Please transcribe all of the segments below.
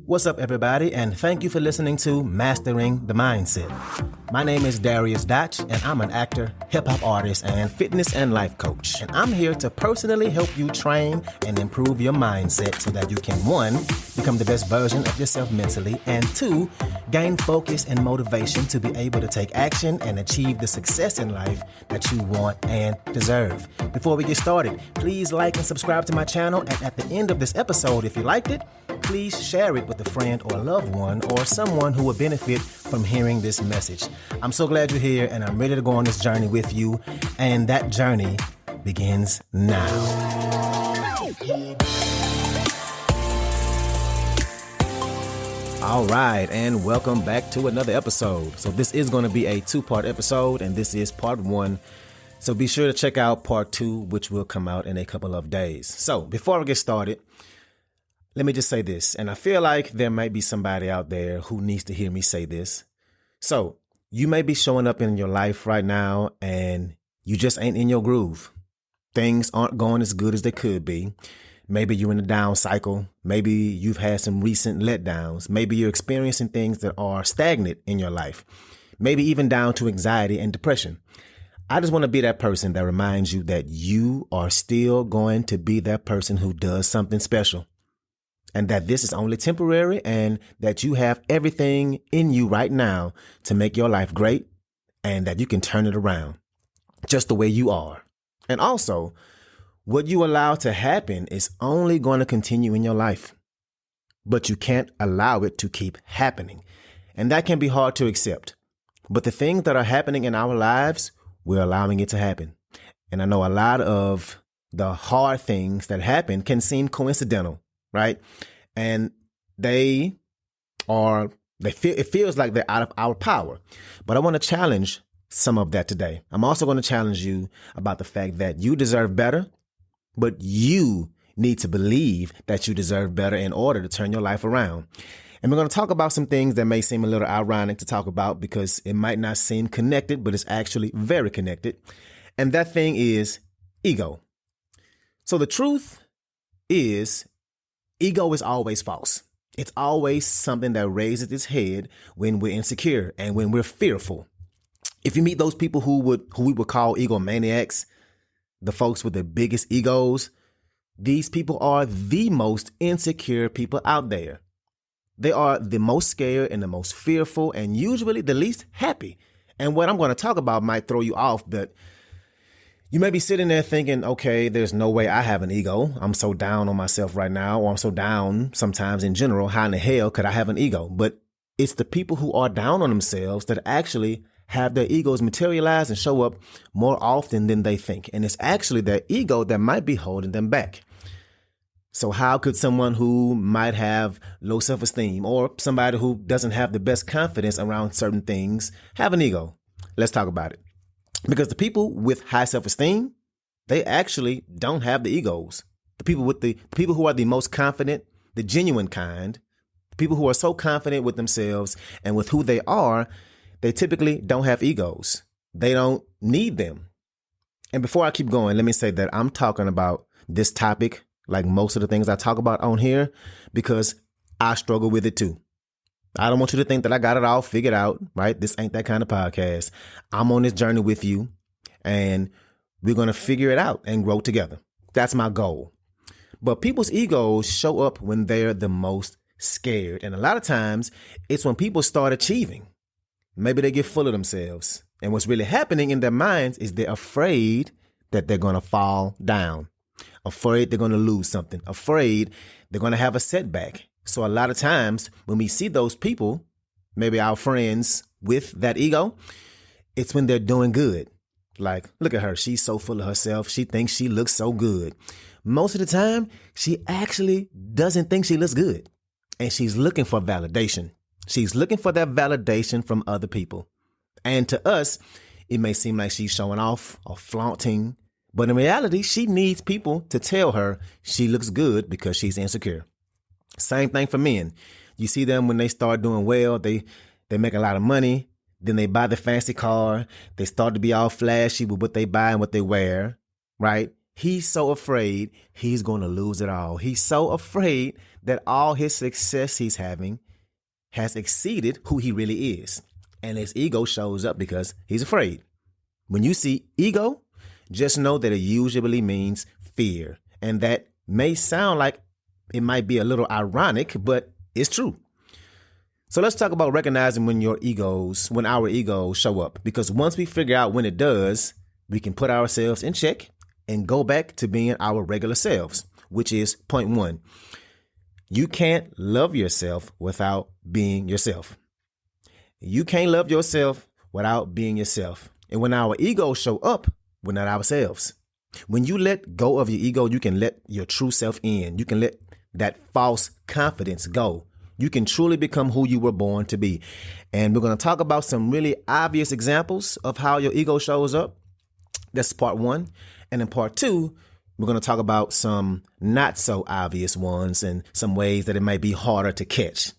What's up, everybody, and thank you for listening to Mastering the Mindset. My name is Dariusdotch, and I'm an actor, hip-hop artist, and fitness and life coach. And I'm here to personally help you train and improve your mindset so that you can, 1, become the best version of yourself mentally, and 2, gain focus and motivation to be able to take action and achieve the success in life that you want and deserve. Before we get started, please like and subscribe to my channel, and at the end of this episode, if you liked it, please share it with a friend or a loved one or someone who will benefit from hearing this message. I'm so glad you're here, and I'm ready to go on this journey with you, and that journey begins now. All right, and welcome back to another episode. So this is going to be a 2-part episode, and this is part 1. So be sure to check out part 2, which will come out in a couple of days. So before I get started, let me just say this, and I feel like there might be somebody out there who needs to hear me say this. So you may be showing up in your life right now and you just ain't in your groove. Things aren't going as good as they could be. Maybe you're in a down cycle. Maybe you've had some recent letdowns. Maybe you're experiencing things that are stagnant in your life. Maybe even down to anxiety and depression. I just want to be that person that reminds you that you are still going to be that person who does something special. And that this is only temporary, and that you have everything in you right now to make your life great, and that you can turn it around just the way you are. And also, what you allow to happen is only going to continue in your life, but you can't allow it to keep happening. And that can be hard to accept. But the things that are happening in our lives, we're allowing it to happen. And I know a lot of the hard things that happen can seem coincidental. Right. And it feels like they're out of our power. But I want to challenge some of that today. I'm also going to challenge you about the fact that you deserve better, but you need to believe that you deserve better in order to turn your life around. And we're going to talk about some things that may seem a little ironic to talk about because it might not seem connected, but it's actually very connected. And that thing is ego. So the truth is, ego is always false. It's always something that raises its head when we're insecure and when we're fearful. If you meet those people who we would call egomaniacs, the folks with the biggest egos, these people are the most insecure people out there. They are the most scared and the most fearful and usually the least happy. And what I'm going to talk about might throw you off, but you may be sitting there thinking, okay, there's no way I have an ego. I'm so down on myself right now, or I'm so down sometimes in general. How in the hell could I have an ego? But it's the people who are down on themselves that actually have their egos materialize and show up more often than they think. And it's actually their ego that might be holding them back. So how could someone who might have low self-esteem or somebody who doesn't have the best confidence around certain things have an ego? Let's talk about it. Because the people with high self-esteem, they actually don't have the egos. The people who are the most confident, the genuine kind, the people who are so confident with themselves and with who they are, they typically don't have egos. They don't need them. And before I keep going, let me say that I'm talking about this topic, like most of the things I talk about on here, because I struggle with it too. I don't want you to think that I got it all figured out, right? This ain't that kind of podcast. I'm on this journey with you, and we're going to figure it out and grow together. That's my goal. But people's egos show up when they're the most scared. And a lot of times it's when people start achieving. Maybe they get full of themselves. And what's really happening in their minds is they're afraid that they're going to fall down, afraid they're going to lose something, afraid they're going to have a setback. So a lot of times when we see those people, maybe our friends with that ego, it's when they're doing good. Like, look at her. She's so full of herself. She thinks she looks so good. Most of the time, she actually doesn't think she looks good. And she's looking for validation. She's looking for that validation from other people. And to us, it may seem like she's showing off or flaunting. But in reality, she needs people to tell her she looks good because she's insecure. Same thing for men. You see them when they start doing well, they make a lot of money. Then they buy the fancy car. They start to be all flashy with what they buy and what they wear, right? He's so afraid he's going to lose it all. He's so afraid that all his success he's having has exceeded who he really is. And his ego shows up because he's afraid. When you see ego, just know that it usually means fear. And that may sound like it might be a little ironic, but it's true. So let's talk about recognizing when our egos show up. Because once we figure out when it does, we can put ourselves in check and go back to being our regular selves, which is point one. You can't love yourself without being yourself. You can't love yourself without being yourself. And when our egos show up, we're not ourselves. When you let go of your ego, you can let your true self in. You can let that false confidence go. You can truly become who you were born to be. And we're going to talk about some really obvious examples of how your ego shows up. That's part one. And in part two, we're going to talk about some not so obvious ones and some ways that it might be harder to catch.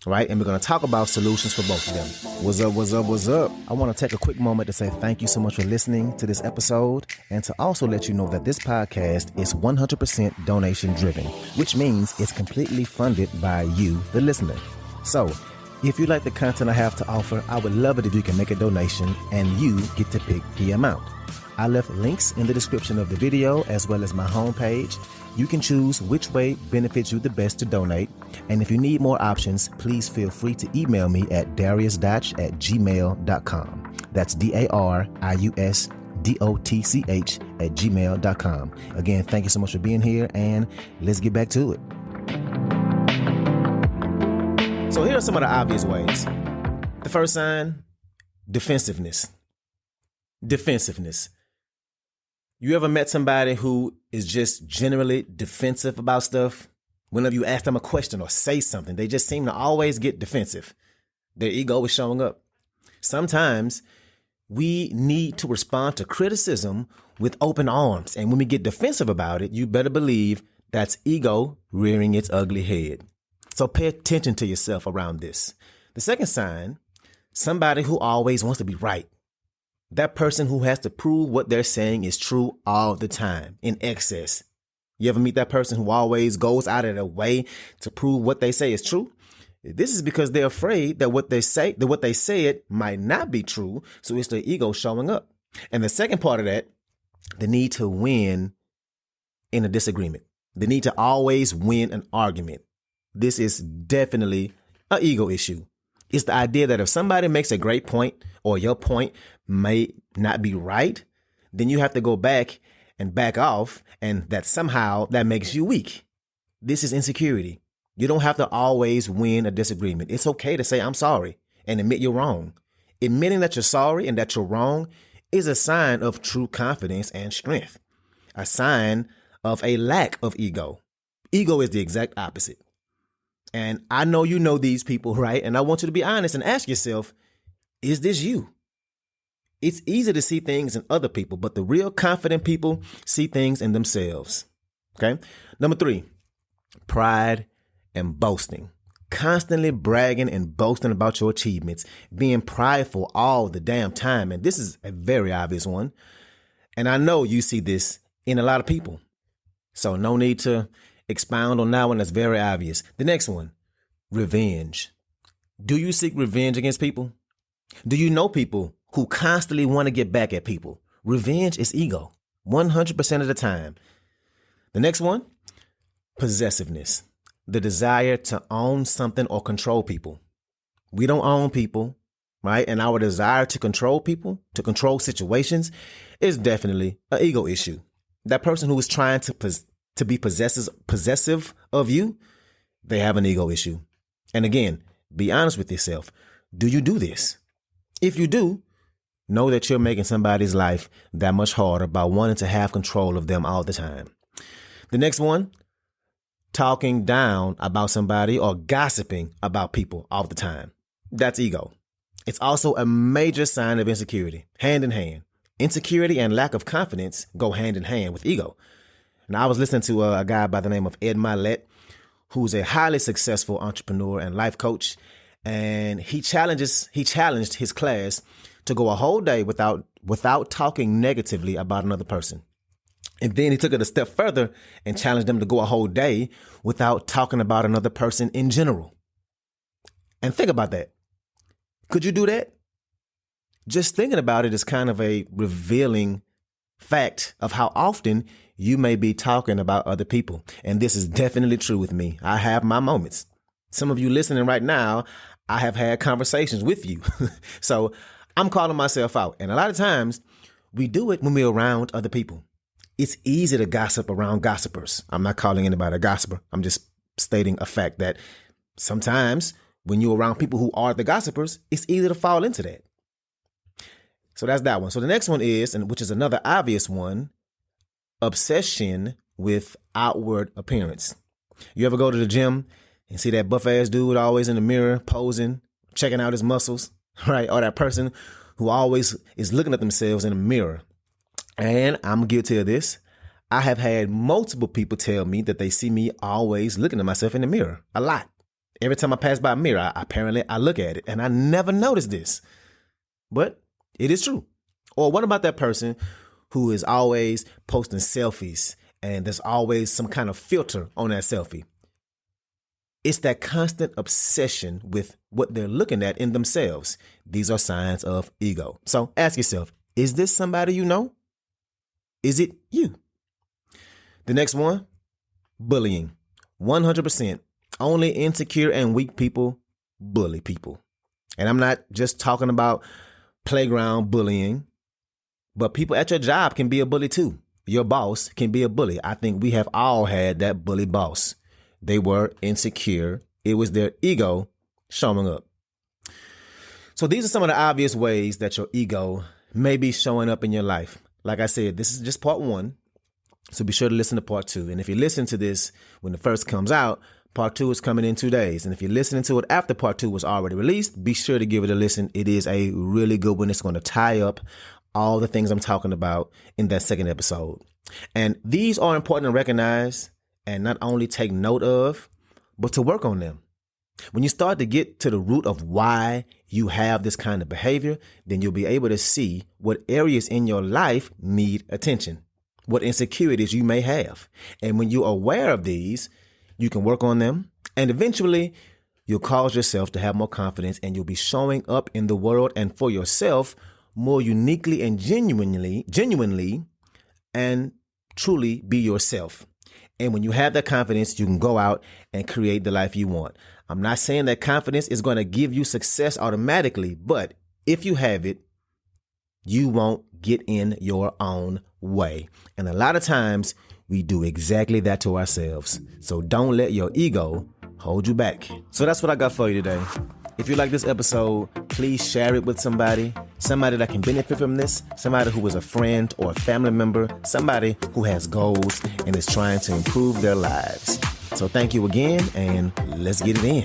Right? And we're going to talk about solutions for both of them. What's up? What's up? What's up? I want to take a quick moment to say thank you so much for listening to this episode and to also let you know that this podcast is 100% donation driven, which means it's completely funded by you, the listener. So if you like the content I have to offer, I would love it if you can make a donation and you get to pick the amount. I left links in the description of the video as well as my homepage. You can choose which way benefits you the best to donate. And if you need more options, please feel free to email me at dariusdotch@gmail.com. That's dariusdotch@gmail.com. Again, thank you so much for being here, and let's get back to it. So here are some of the obvious ways. The first sign, defensiveness. Defensiveness. You ever met somebody who is just generally defensive about stuff? Whenever you ask them a question or say something, they just seem to always get defensive. Their ego is showing up. Sometimes we need to respond to criticism with open arms. And when we get defensive about it, you better believe that's ego rearing its ugly head. So pay attention to yourself around this. The second sign, somebody who always wants to be right. That person who has to prove what they're saying is true all the time, in excess. You ever meet that person who always goes out of their way to prove what they say is true? This is because they're afraid that what they said might not be true, so it's their ego showing up. And the second part of that, the need to win in a disagreement. The need to always win an argument. This is definitely an ego issue. It's the idea that if somebody makes a great point or your point may not be right, then you have to go back and back off, and that somehow that makes you weak. This is insecurity. You don't have to always win a disagreement. It's okay to say, I'm sorry, and admit you're wrong. Admitting that you're sorry and that you're wrong is a sign of true confidence and strength, a sign of a lack of ego. Ego is the exact opposite. And I know you know these people, right? And I want you to be honest and ask yourself, is this you? It's easy to see things in other people, but the real confident people see things in themselves. Okay. Number 3, pride and boasting. Constantly bragging and boasting about your achievements, being prideful all the damn time. And this is a very obvious one. And I know you see this in a lot of people. So no need to expound on that one. That's very obvious. The next one, revenge. Do you seek revenge against people? Do you know people who constantly want to get back at people? Revenge is ego, 100% of the time. The next one, possessiveness. The desire to own something or control people. We don't own people, right? And our desire to control people, to control situations, is definitely an ego issue. That person who is trying to be possessive of you, they have an ego issue. And again, be honest with yourself. Do you do this? If you do, know that you're making somebody's life that much harder by wanting to have control of them all the time. The next one, talking down about somebody or gossiping about people all the time. That's ego. It's also a major sign of insecurity, hand in hand. Insecurity and lack of confidence go hand in hand with ego. Now, I was listening to a guy by the name of Ed Mylett, who's a highly successful entrepreneur and life coach. And he challenged his class to go a whole day without talking negatively about another person. And then he took it a step further and challenged them to go a whole day without talking about another person in general. And think about that. Could you do that? Just thinking about it is kind of a revealing fact of how often you may be talking about other people. And this is definitely true with me. I have my moments. Some of you listening right now, I have had conversations with you. So I'm calling myself out. And a lot of times we do it when we're around other people. It's easy to gossip around gossipers. I'm not calling anybody a gossiper. I'm just stating a fact that sometimes when you're around people who are the gossipers, it's easy to fall into that. So that's that one. So the next one is, and which is another obvious one, obsession with outward appearance. You ever go to the gym and see that buff ass dude always in the mirror posing, checking out his muscles, right? Or that person who always is looking at themselves in the mirror. And I'm guilty of this. I have had multiple people tell me that they see me always looking at myself in the mirror a lot. Every time I pass by a mirror, I look at it, and I never noticed this. But it is true. Or what about that person who is always posting selfies and there's always some kind of filter on that selfie? It's that constant obsession with what they're looking at in themselves. These are signs of ego. So ask yourself, is this somebody you know? Is it you? The next one, bullying. 100%. Only insecure and weak people bully people. And I'm not just talking about playground bullying, but people at your job can be a bully too. Your boss can be a bully. I think we have all had that bully boss. They were insecure. It was their ego showing up. So these are some of the obvious ways that your ego may be showing up in your life. Like I said, this is just part one. So be sure to listen to part two. And if you listen to this when the first comes out, part two is coming in 2 days. And if you're listening to it after part two was already released, be sure to give it a listen. It is a really good one. It's going to tie up all the things I'm talking about in that second episode. And these are important to recognize and not only take note of, but to work on them. When you start to get to the root of why you have this kind of behavior, then you'll be able to see what areas in your life need attention, what insecurities you may have. And when you're aware of these, you can work on them. And eventually, you'll cause yourself to have more confidence and you'll be showing up in the world and for yourself more uniquely and genuinely and truly be yourself. And when you have that confidence, you can go out and create the life you want. I'm not saying that confidence is going to give you success automatically, but if you have it, you won't get in your own way. And a lot of times we do exactly that to ourselves. So don't let your ego hold you back. So that's what I got for you today. If you like this episode, please share it with somebody that can benefit from this, somebody who is a friend or a family member, somebody who has goals and is trying to improve their lives. So thank you again, and let's get it in.